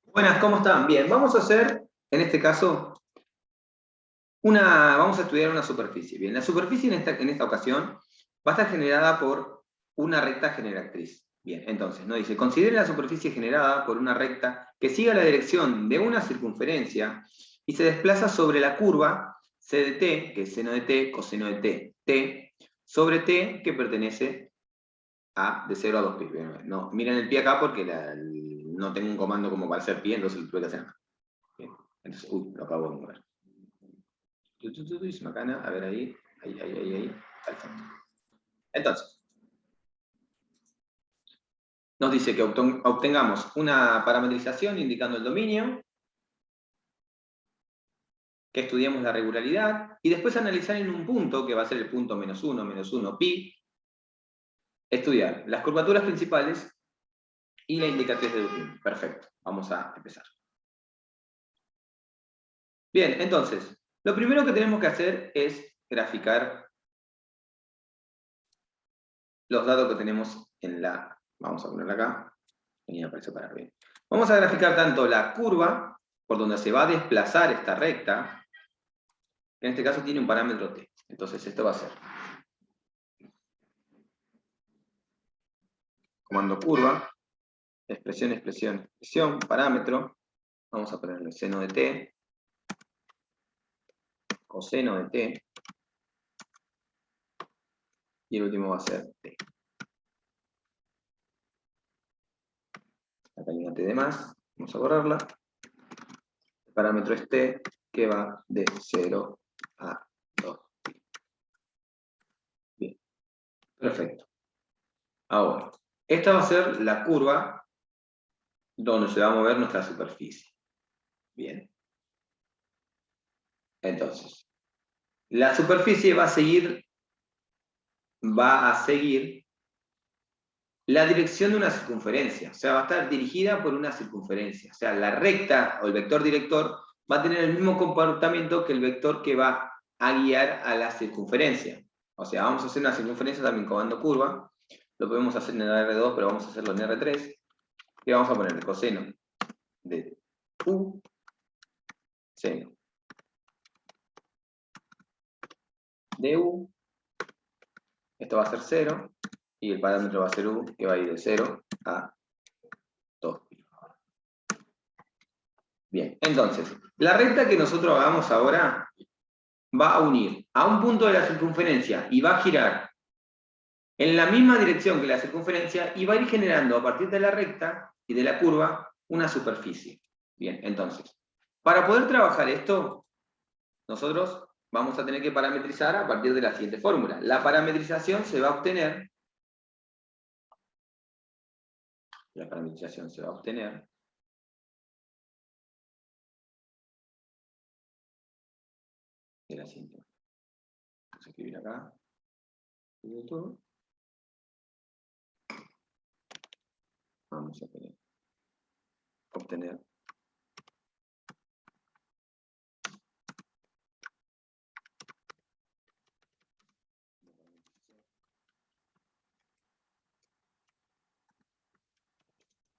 Buenas, ¿cómo están? Bien, vamos a hacer, en este caso, vamos a estudiar una superficie. Bien, la superficie en esta ocasión va a estar generada por una recta generatriz. Bien, entonces, nos dice, considere la superficie generada por una recta que siga la dirección de una circunferencia y se desplaza sobre la curva C de t, que es seno de t, coseno de t, sobre t, que pertenece a de 0 a 2pi. No, miren el pi acá porque no tengo un comando como para hacer pi, entonces lo tuve que hacer. Bien. Entonces, lo acabo de mover. Y macana, a ver ahí. Ahí. Perfecto. Entonces, nos dice que obtengamos una parametrización indicando el dominio, que estudiemos la regularidad, y después analizar en un punto, que va a ser el punto -1, pi, estudiar las curvaturas principales y la indicatriz de Dupin. Perfecto, vamos a empezar. Bien, entonces, lo primero que tenemos que hacer es graficar los datos que tenemos en la... Vamos a ponerla acá. Venía para separar bien. Vamos a graficar tanto la curva, por donde se va a desplazar esta recta, que en este caso tiene un parámetro t. Entonces esto va a ser comando curva, expresión, parámetro. Vamos a ponerle seno de t, coseno de t, y el último va a ser t. Acá hay una t de más, vamos a borrarla. El parámetro es t, que va de 0 a 2. Bien, perfecto. Ahora, esta va a ser la curva donde se va a mover nuestra superficie. Bien. Entonces, la superficie va a seguir la dirección de una circunferencia. O sea, va a estar dirigida por una circunferencia. O sea, la recta o el vector director va a tener el mismo comportamiento que el vector que va a guiar a la circunferencia. O sea, vamos a hacer una circunferencia también comando curva. Lo podemos hacer en el R2, pero vamos a hacerlo en R3. Y vamos a poner el coseno de U, seno de U. Esto va a ser 0, y el parámetro va a ser U, que va a ir de 0 a 2pi. Bien, entonces, la recta que nosotros hagamos ahora va a unir a un punto de la circunferencia y va a girar en la misma dirección que la circunferencia y va a ir generando a partir de la recta y de la curva una superficie. Bien, entonces, para poder trabajar esto, nosotros vamos a tener que parametrizar a partir de la siguiente fórmula. La parametrización se va a obtener de la siguiente. Vamos a escribir acá. Todo. Vamos a obtener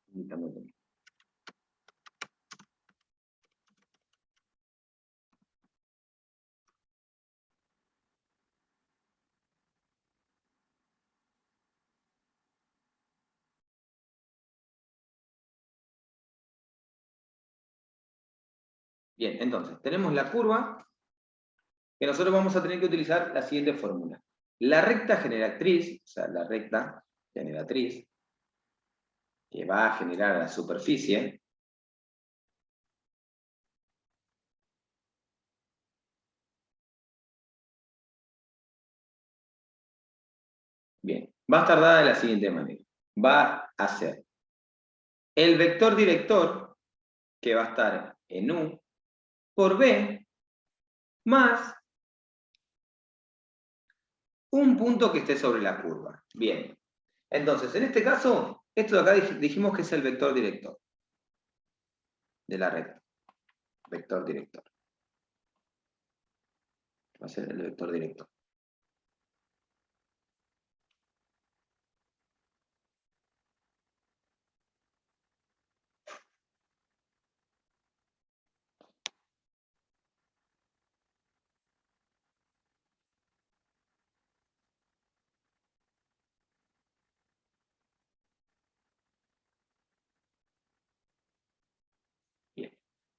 indicando el dominio. Bien, entonces, tenemos la curva, que nosotros vamos a tener que utilizar la siguiente fórmula. La recta generatriz, o sea, la recta generatriz, que va a generar la superficie, bien, va a estar dada de la siguiente manera. Va a ser el vector director, que va a estar en U, por B, más un punto que esté sobre la curva. Bien, entonces, en este caso, esto de acá dijimos que es el vector director de la recta. Vector director. Va a ser el vector director.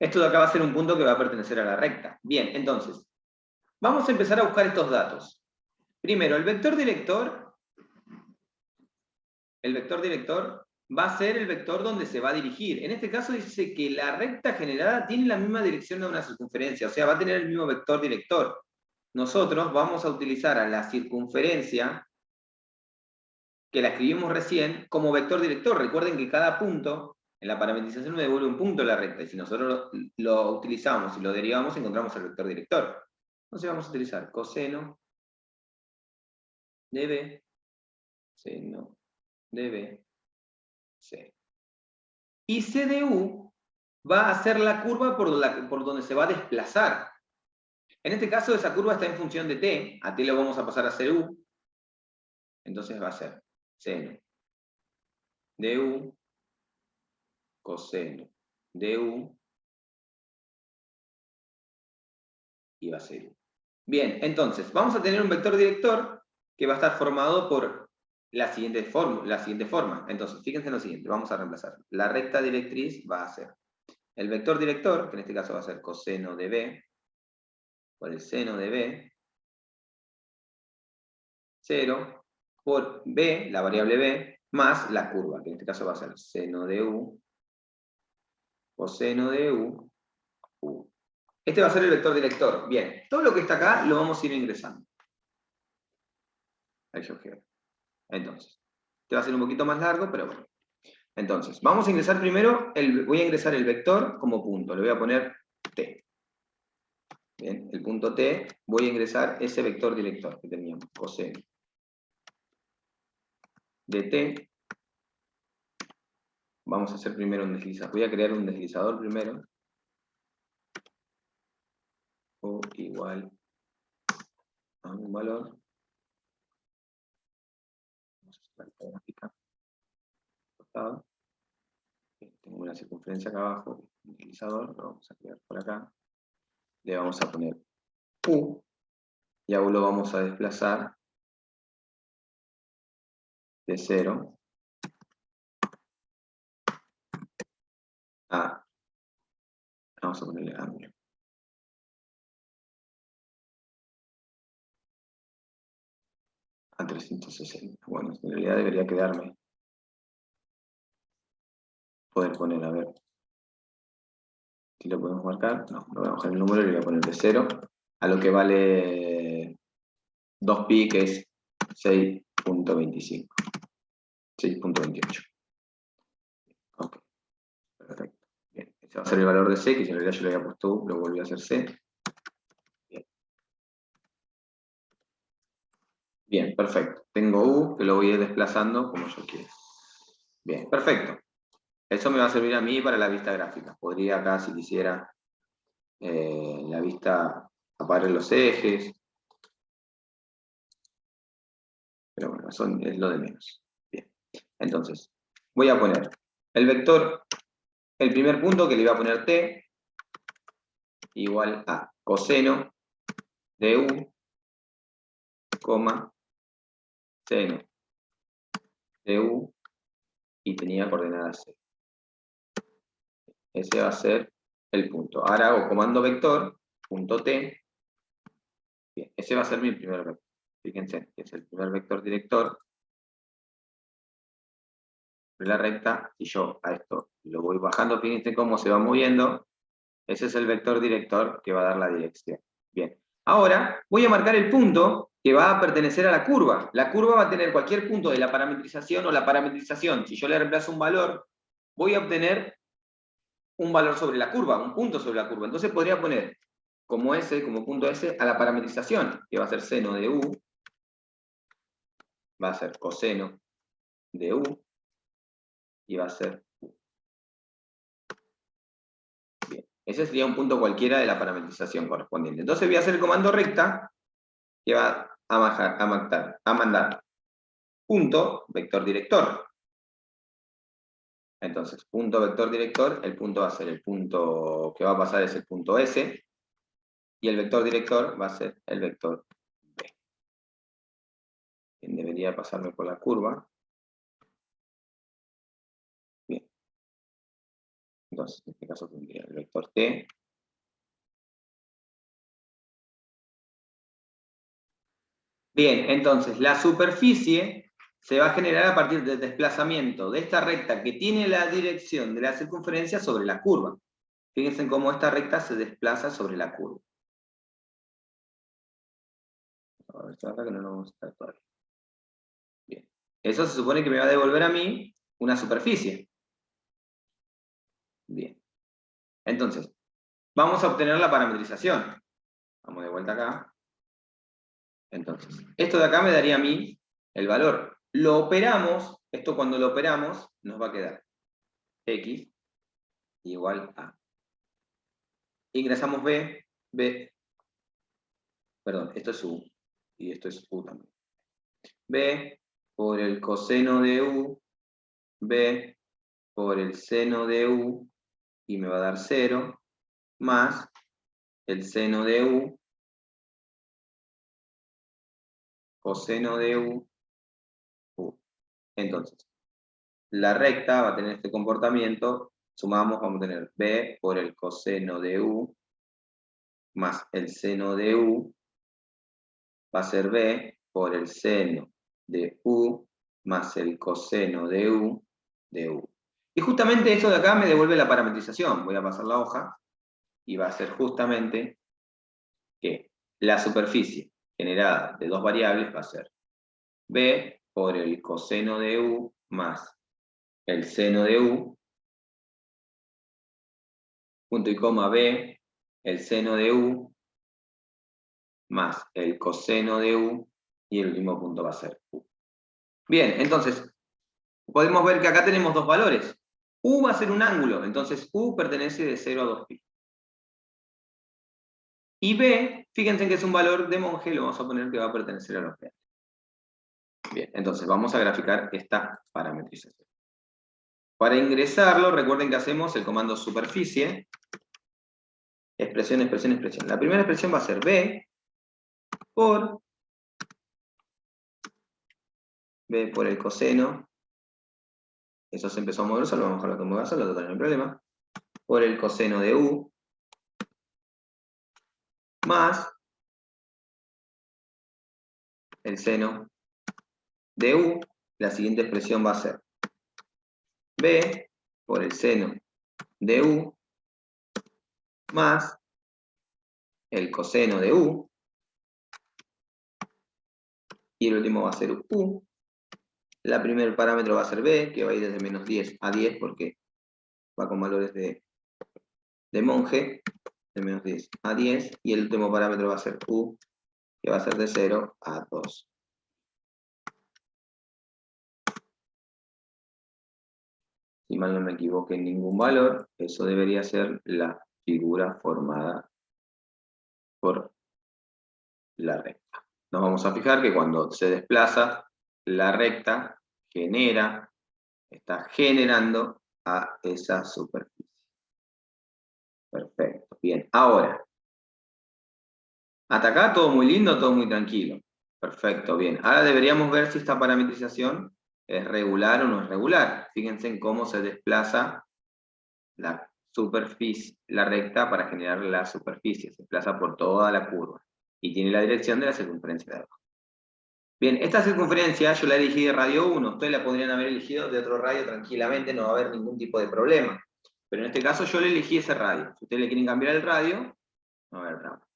Esto de acá va a ser un punto que va a pertenecer a la recta. Bien, entonces, vamos a empezar a buscar estos datos. Primero, el vector director va a ser el vector donde se va a dirigir. En este caso dice que la recta generada tiene la misma dirección de una circunferencia, o sea, va a tener el mismo vector director. Nosotros vamos a utilizar a la circunferencia, que la escribimos recién, como vector director. Recuerden que cada punto en la parametrización nos devuelve un punto a la recta, y si nosotros lo utilizamos y lo derivamos, encontramos el vector director. Entonces vamos a utilizar coseno de B, seno de B, C. Y C de U va a ser la curva por donde se va a desplazar. En este caso esa curva está en función de t, a t lo vamos a pasar a CU, entonces va a ser seno de U, coseno de U, y va a ser U. Bien, entonces, vamos a tener un vector director que va a estar formado por la siguiente forma. Entonces, fíjense en lo siguiente, vamos a reemplazar. La recta directriz va a ser el vector director, que en este caso va a ser coseno de B, por el seno de B, 0, por B, la variable B, más la curva, que en este caso va a ser seno de U, coseno de U, U. Este va a ser el vector director. Bien, todo lo que está acá lo vamos a ir ingresando. Ahí yo quedo. Entonces, este va a ser un poquito más largo, pero bueno. Entonces, vamos a ingresar primero, voy a ingresar el vector como punto, le voy a poner T. Bien, el punto T, voy a ingresar ese vector director que teníamos, coseno de T. Vamos a hacer primero un deslizador. Voy a crear un deslizador primero. O igual a un valor. Vamos a sacar la gráfica. Tengo una circunferencia acá abajo, un deslizador, lo vamos a crear por acá. Le vamos a poner U, y a U lo vamos a desplazar de 0 a, vamos a ponerle ángulo, a 360. Bueno, en realidad debería quedarme, poder poner, a ver, si lo podemos marcar. No, lo voy a bajar el número y le voy a poner de 0 a lo que vale 2pi, que es 6.25, 6.28. Ok, perfecto. Bien, ese va a ser el valor de C, que si en realidad yo le había puesto U, lo volví a hacer C. Bien. Bien, perfecto. Tengo U, que lo voy a ir desplazando como yo quiera. Bien, perfecto. Eso me va a servir a mí para la vista gráfica. Podría acá, si quisiera, la vista apagar los ejes. Pero bueno, eso es lo de menos. Bien. Entonces, voy a poner el vector, el primer punto que le iba a poner T, igual a coseno de U, coma, seno de U, y tenía coordenadas C. Ese va a ser el punto. Ahora hago comando vector, punto T. Bien, ese va a ser mi primer vector. Fíjense, que es el primer vector director de la recta, y yo a esto lo voy bajando, fíjense cómo se va moviendo. Ese es el vector director que va a dar la dirección. Bien, ahora voy a marcar el punto que va a pertenecer a la curva. La curva va a tener cualquier punto de la parametrización o la parametrización. Si yo le reemplazo un valor, voy a obtener un valor sobre la curva, un punto sobre la curva. Entonces podría poner como S, como punto S, a la parametrización, que va a ser seno de U, va a ser coseno de U, y va a ser U. Bien, ese sería un punto cualquiera de la parametrización correspondiente. Entonces voy a hacer el comando recta, que va a mandar punto vector director. Entonces, punto vector director, el punto va a ser el punto que va a pasar es el punto S, y el vector director va a ser el vector B. Bien, debería pasarme por la curva. Bien. Entonces, en este caso tendría el vector t. Bien, entonces la superficie se va a generar a partir del desplazamiento de esta recta que tiene la dirección de la circunferencia sobre la curva. Fíjense en cómo esta recta se desplaza sobre la curva. A ver, esto acá que no lo vamos a estar todavía. Bien. Eso se supone que me va a devolver a mí una superficie. Bien. Entonces, vamos a obtener la parametrización. Vamos de vuelta acá. Entonces, esto de acá me daría a mí el valor. Lo operamos, esto cuando lo operamos, nos va a quedar x igual a. Ingresamos perdón, esto es u, y esto es u también. B por el coseno de u, b por el seno de u, y me va a dar 0, más el seno de u, coseno de u. Entonces, la recta va a tener este comportamiento, sumamos, vamos a tener b por el coseno de u, más el seno de u, va a ser b por el seno de u, más el coseno de u, de u. Y justamente esto de acá me devuelve la parametrización. Voy a pasar la hoja, y va a ser justamente que la superficie generada de dos variables va a ser b por el coseno de u más el seno de u, punto y coma b, el seno de u, más el coseno de u, y el último punto va a ser u. Bien, entonces, podemos ver que acá tenemos dos valores. U va a ser un ángulo, entonces u pertenece de 0 a 2π. Y b, fíjense que es un valor de Monge, lo vamos a poner que va a pertenecer a los reales. Bien, entonces vamos a graficar esta parametrización. Para ingresarlo, recuerden que hacemos el comando superficie, expresión, expresión, expresión. La primera expresión va a ser b por el coseno, eso se empezó a mover solo, vamos a dejarlo que mueva solo, total no hay problema, por el coseno de u, más el seno de u. La siguiente expresión va a ser b por el seno de u, más el coseno de u, y el último va a ser u. La primer parámetro va a ser b, que va a ir desde menos 10 a 10, porque va con valores de Monge, de menos 10 a 10, y el último parámetro va a ser u, que va a ser de 0 a 2. Si mal no me equivoco en ningún valor, eso debería ser la figura formada por la recta. Nos vamos a fijar que cuando se desplaza, la recta está generando a esa superficie. Perfecto, bien. Ahora, hasta acá todo muy lindo, todo muy tranquilo. Perfecto, bien. Ahora deberíamos ver si esta parametrización es regular o no es regular. Fíjense en cómo se desplaza la superficie, la recta para generar la superficie. Se desplaza por toda la curva. Y tiene la dirección de la circunferencia de abajo. Bien, esta circunferencia yo la elegí de radio 1. Ustedes la podrían haber elegido de otro radio tranquilamente, no va a haber ningún tipo de problema. Pero en este caso yo le elegí ese radio. Si ustedes le quieren cambiar el radio, no va a haber drama.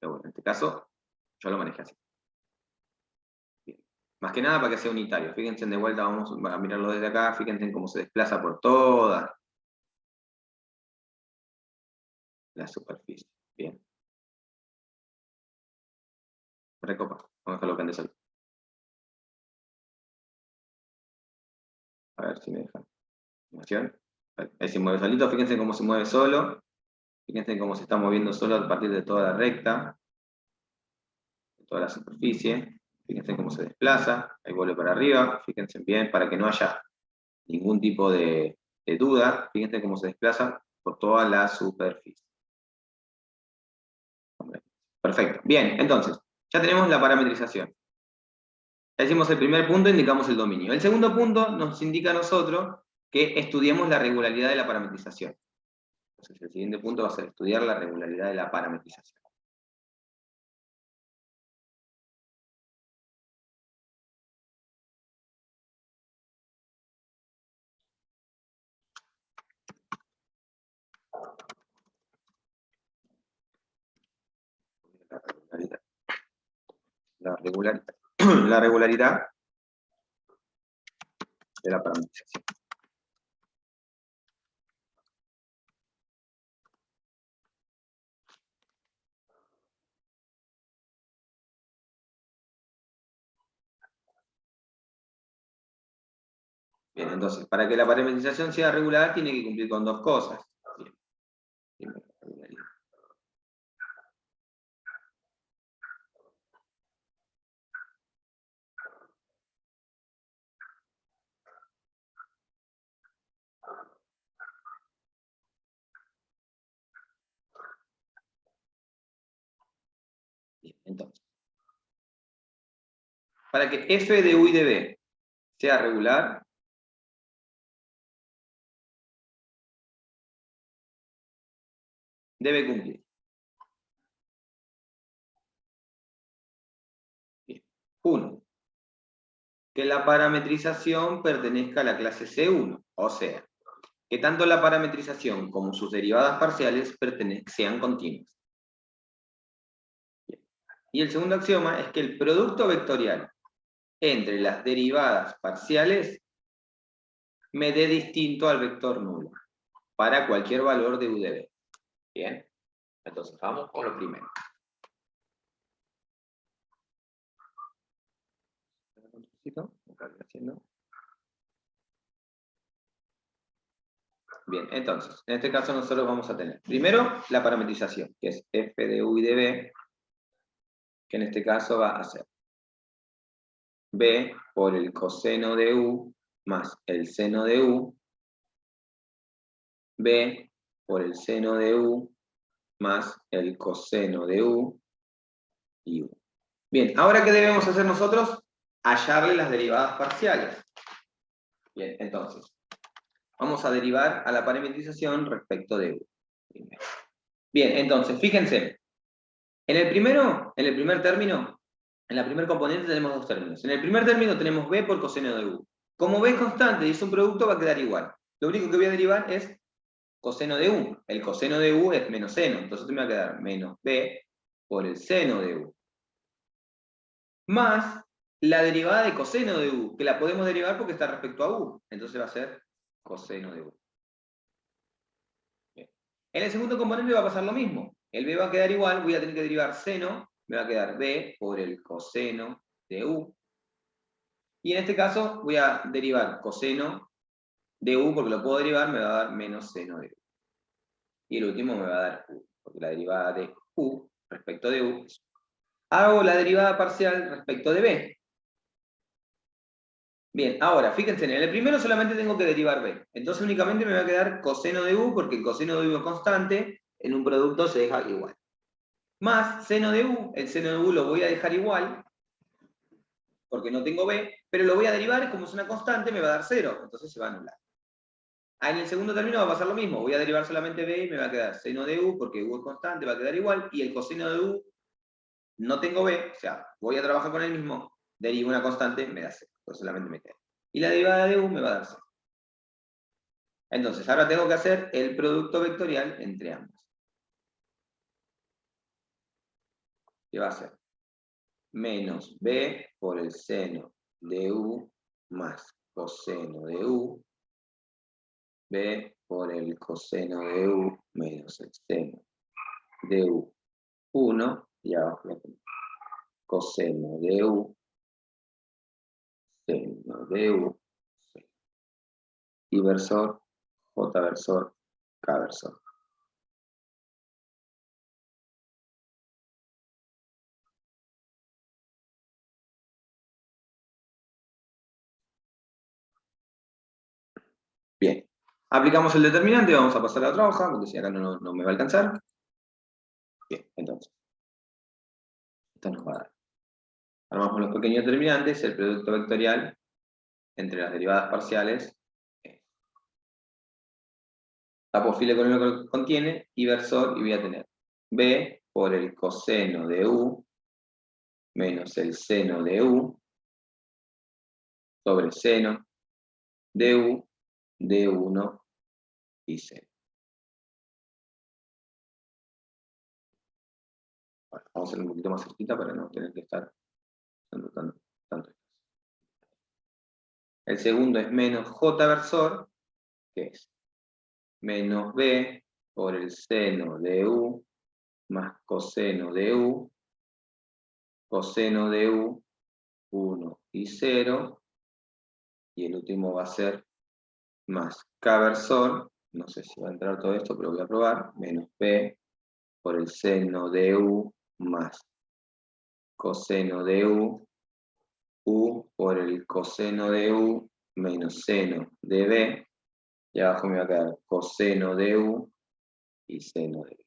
Pero bueno, en este caso, yo lo manejé así. Bien. Más que nada para que sea unitario. Fíjense de vuelta, vamos a mirarlo desde acá, fíjense en cómo se desplaza por toda la superficie. Bien. Recopa. Vamos a dejarlo prender solo. A ver si me deja. Animación. Ahí se mueve solito, fíjense cómo se mueve solo. Fíjense cómo se está moviendo solo a partir de toda la recta, de toda la superficie. Fíjense cómo se desplaza, ahí vuelve para arriba. Fíjense bien, para que no haya ningún tipo de duda. Fíjense cómo se desplaza por toda la superficie. Perfecto. Bien, entonces, ya tenemos la parametrización. Ya hicimos el primer punto, indicamos el dominio. El segundo punto nos indica a nosotros que estudiemos la regularidad de la parametrización. Entonces el siguiente punto va a ser estudiar la regularidad de la parametrización. La regularidad, la regularidad de la parametrización. Bien, entonces, para que la parametrización sea regular, tiene que cumplir con dos cosas. Bien, bien, entonces, para que f de u y de b sea regular, debe cumplir. Bien. 1. Que la parametrización pertenezca a la clase C1, o sea, que tanto la parametrización como sus derivadas parciales sean continuas. Bien. Y el segundo axioma es que el producto vectorial entre las derivadas parciales me dé distinto al vector nulo, para cualquier valor de u de b. Bien, entonces vamos con lo primero. Bien, entonces, en este caso nosotros vamos a tener, primero, la parametrización, que es f de u y de b, que en este caso va a ser b por el coseno de u más el seno de u, b por el seno de u más el coseno de u y u. Bien, ¿ahora qué debemos hacer nosotros? Hallarle las derivadas parciales. Bien, entonces, vamos a derivar a la parametrización respecto de u. Bien, entonces, fíjense, en el primer término, en la primer componente tenemos dos términos. En el primer término tenemos b por coseno de u. Como b es constante y es un producto, va a quedar igual. Lo único que voy a derivar es coseno de u. El coseno de u es menos seno, entonces me va a quedar menos b por el seno de u. Más la derivada de coseno de u, que la podemos derivar porque está respecto a u. Entonces va a ser coseno de u. Bien. En el segundo componente va a pasar lo mismo. El b va a quedar igual, voy a tener que derivar seno, me va a quedar b por el coseno de u. Y en este caso voy a derivar coseno de u, porque lo puedo derivar, me va a dar menos seno de u. Y el último me va a dar u, porque la derivada de u respecto de u es u. Hago la derivada parcial respecto de b. Bien, ahora, fíjense, en el primero solamente tengo que derivar b. Entonces únicamente me va a quedar coseno de u, porque el coseno de u es constante, en un producto se deja igual. Más seno de u, el seno de u lo voy a dejar igual, porque no tengo b, pero lo voy a derivar, como es una constante, me va a dar 0, entonces se va a anular. En el segundo término va a pasar lo mismo, voy a derivar solamente b y me va a quedar seno de u, porque u es constante, va a quedar igual, y el coseno de u, no tengo b, o sea, voy a trabajar con el mismo, derivo una constante, me da 0, entonces solamente me queda. Y la derivada de u me va a dar 0. Entonces, ahora tengo que hacer el producto vectorial entre ambos. ¿Qué va a ser? Menos b por el seno de u más coseno de u, b por el coseno de u menos el seno de u 1, y abajo lo tengo. Coseno de u, seno de u, y versor, j versor, k versor. Bien, aplicamos el determinante, vamos a pasar a otra hoja, porque si acá no me va a alcanzar. Bien, entonces, esto nos va a dar. Armamos los pequeños determinantes, el producto vectorial entre las derivadas parciales tapo filo con lo que contiene, y versor, y voy a tener B por el coseno de U menos el seno de U sobre seno de U de 1 y 0. Bueno, vamos a hacer un poquito más cerquita para no tener que estar usando tanto. El segundo es menos J versor, que es menos B por el seno de U más coseno de U, coseno de U, 1 y 0, y el último va a ser más K versor, no sé si va a entrar todo esto, pero voy a probar, menos B por el seno de U más coseno de U, U por el coseno de U menos seno de B, y abajo me va a quedar coseno de U y seno de B.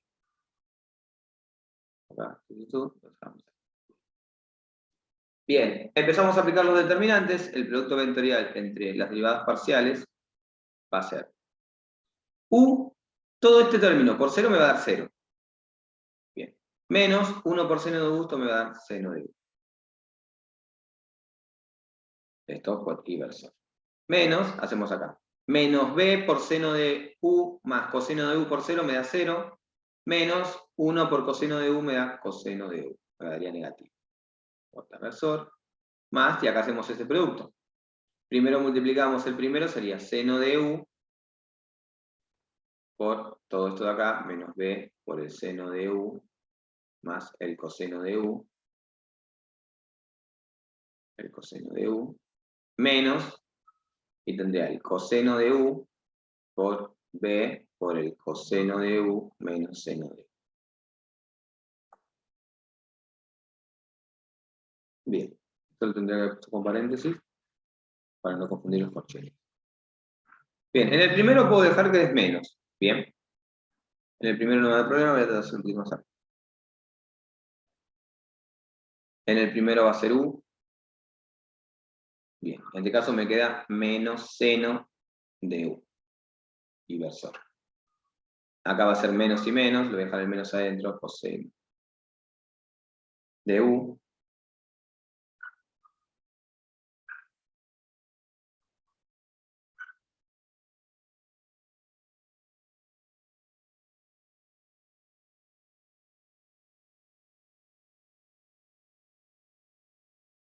Acá, bien, empezamos a aplicar los determinantes. El producto vectorial entre las derivadas parciales va a ser U, todo este término por 0 me va a dar 0. Bien, menos 1 por seno de U, esto me va a dar seno de U. Esto por I versor. Menos, hacemos acá, menos B por seno de U más coseno de U por 0 me da 0, menos 1 por coseno de U me da coseno de U, me daría negativo. Corta versor, más, y acá hacemos este producto. Primero multiplicamos el primero, sería seno de U por todo esto de acá, menos B por el seno de U, más el coseno de U, menos, y tendría el coseno de U por B por el coseno de U menos seno de U. Bien, esto lo tendría que haber puesto con paréntesis para no confundir los corchetes. Bien, en el primero puedo dejar que es menos. Bien, en el primero no me da problema, voy a tratar de hacer un poquito más rápido. En el primero va a ser U. Bien, en este caso me queda menos seno de U. Y versor. Acá va a ser menos y menos, lo voy a dejar el menos adentro, coseno de U.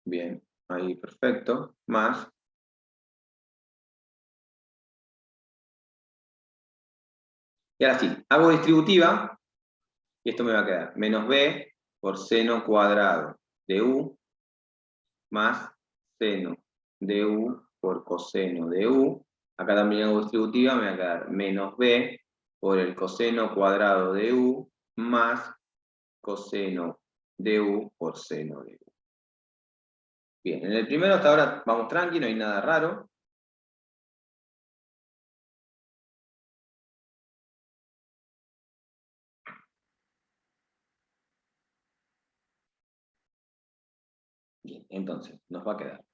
Bien, ahí perfecto, más. Y ahora sí, hago distributiva, y esto me va a quedar menos B por seno cuadrado de U, más seno de U por coseno de U. Acá también hago distributiva, me va a quedar menos B por el coseno cuadrado de U, más coseno de U por seno de U. Bien, en el primero hasta ahora vamos tranqui, no hay nada raro. Bien, entonces, nos va a quedar.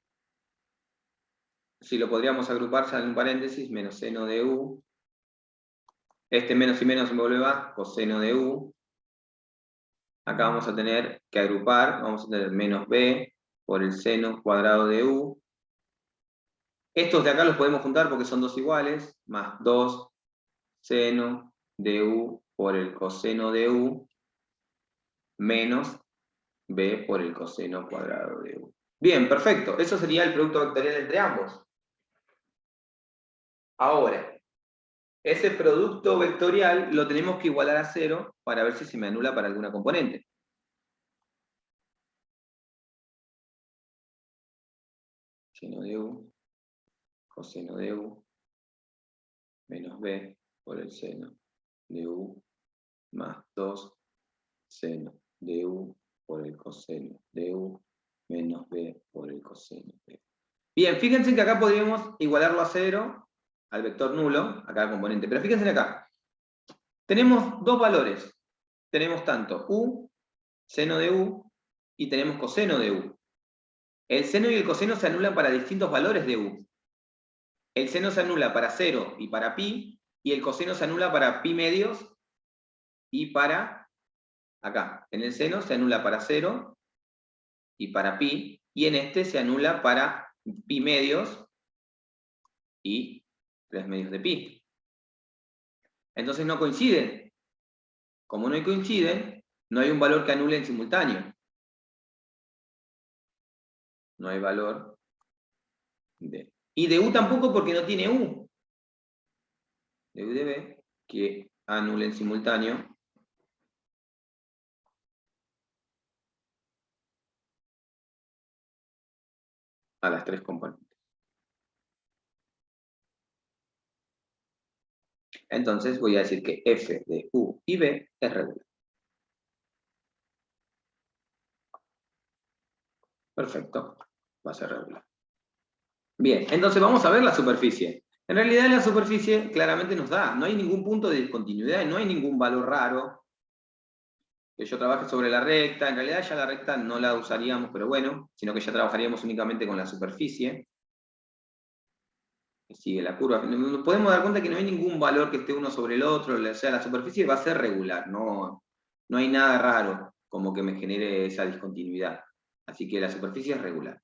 Si lo podríamos agrupar ya en un paréntesis, menos seno de U. Este menos y menos se vuelve más, coseno de U. Acá vamos a tener que agrupar, vamos a tener menos B por el seno cuadrado de U. Estos de acá los podemos juntar porque son dos iguales, más 2 seno de U por el coseno de U, menos B por el coseno cuadrado de U. Bien, perfecto. Eso sería el producto vectorial entre ambos. Ahora, ese producto vectorial lo tenemos que igualar a 0 para ver si se me anula para alguna componente. Seno de U, coseno de U, menos B por el seno de U, más 2 seno de U por el coseno de U, menos B por el coseno de U. Bien, fíjense que acá podríamos igualarlo a 0, al vector nulo, acá al componente, pero fíjense acá. Tenemos dos valores. Tenemos tanto U, seno de U, y tenemos coseno de U. El seno y el coseno se anulan para distintos valores de U. El seno se anula para 0 y para pi, y el coseno se anula para pi medios y para, acá, en el seno se anula para 0 y para pi, y en este se anula para pi medios y 3 medios de pi. Entonces no coinciden. Como no coinciden, no hay un valor que anule en simultáneo. No hay valor de... Y de u tampoco porque no tiene u. De u de b que anule en simultáneo a las 3 componentes. Entonces voy a decir que f de u y b es regular. Perfecto, va a ser regular. Bien, entonces vamos a ver la superficie. En realidad la superficie claramente nos da, no hay ningún punto de discontinuidad, no hay ningún valor raro. Que yo trabaje sobre la recta, en realidad ya la recta no la usaríamos, pero bueno, sino que ya trabajaríamos únicamente con la superficie. Que sigue la curva. Nos podemos dar cuenta que no hay ningún valor que esté uno sobre el otro, o sea, la superficie va a ser regular, no hay nada raro como que me genere esa discontinuidad. Así que la superficie es regular.